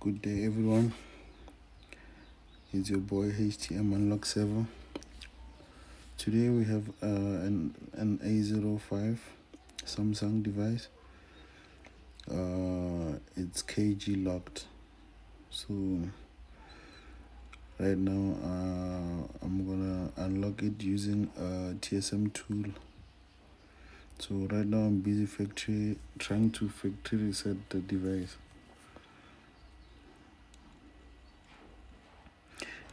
Good day, everyone. It's your boy HTM Unlock Server. Today we have an A05 Samsung device. It's KG locked. So right now I'm gonna unlock it using a TSM tool. So right now I'm busy trying to factory reset the device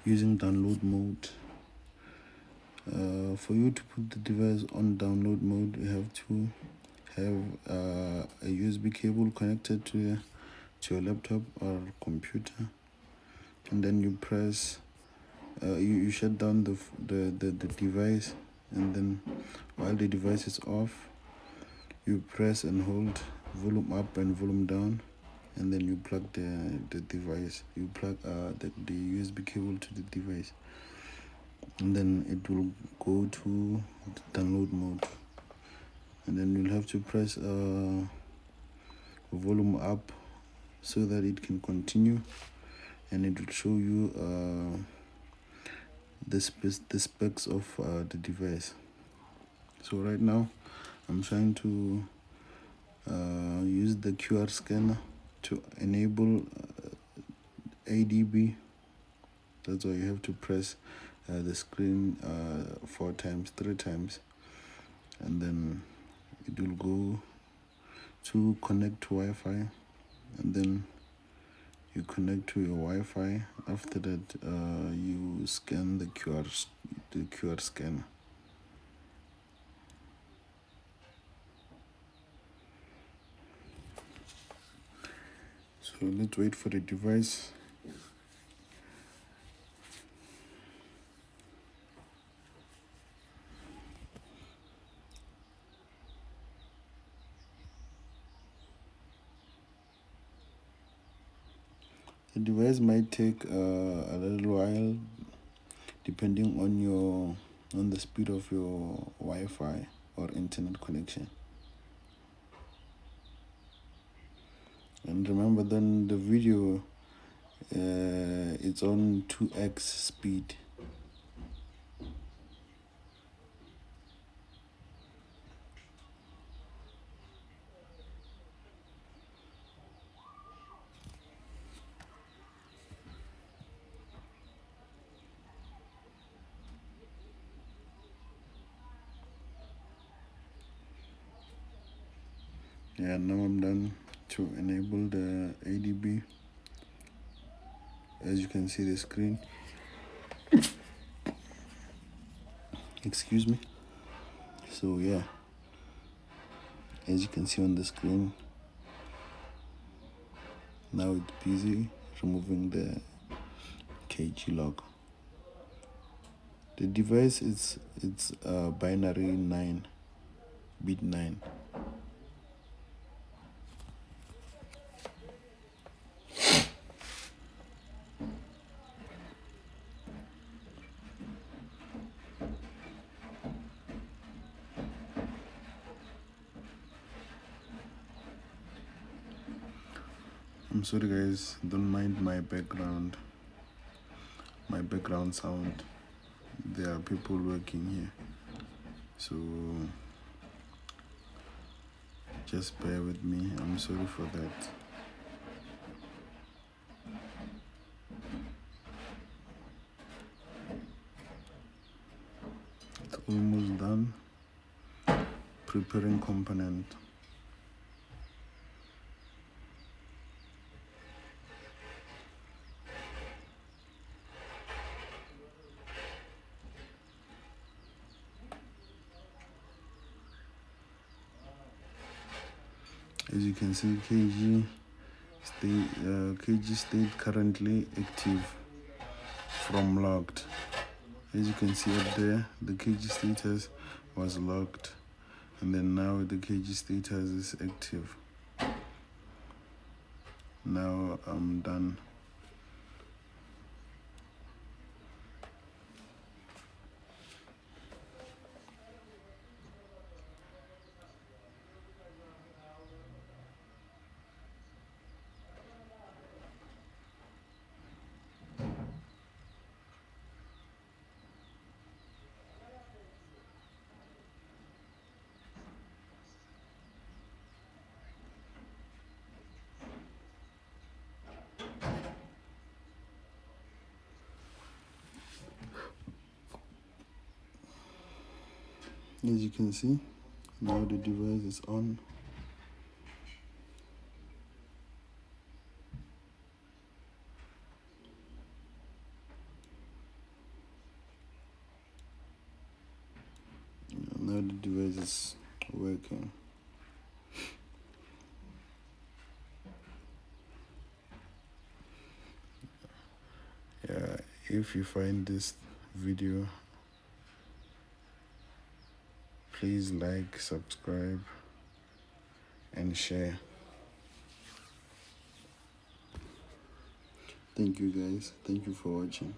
using download mode. For you to put the device on download mode, you have to have a USB cable connected to your laptop or computer, and then you press you shut down the device, and then while the device is off, you press and hold volume up and volume down, and then you plug the device. You plug the USB cable to the device, and then it will go to the download mode, and then you'll have to press volume up so that it can continue, and it will show you the specs of the device. So right now I'm trying to use the QR scanner to enable ADB. That's why you have to press the screen 3 times, and then it will go to connect to Wi-Fi, and then you connect to your Wi-Fi. After that, you scan the QR scanner. So let's wait for the device. The device might take a little while, depending on the speed of your Wi-Fi or internet connection. And remember, then the video it's on 2x speed. Yeah, now I'm done to enable the ADB. As you can see the screen, excuse me. So yeah, as you can see on the screen, now it's busy removing the KG lock. The device it's binary 9, bit 9. I'm sorry guys, don't mind my background sound. There are people working here, so just bear with me. I'm sorry for that. It's almost done. Preparing component. As you can see, KG state currently active from locked. As you can see up there, the KG status was locked, and then now the KG status is active. Now I'm done. As you can see, now the device is on. Now the device is working. Yeah, if you find this video, please like, subscribe, and share. Thank you guys. Thank you for watching.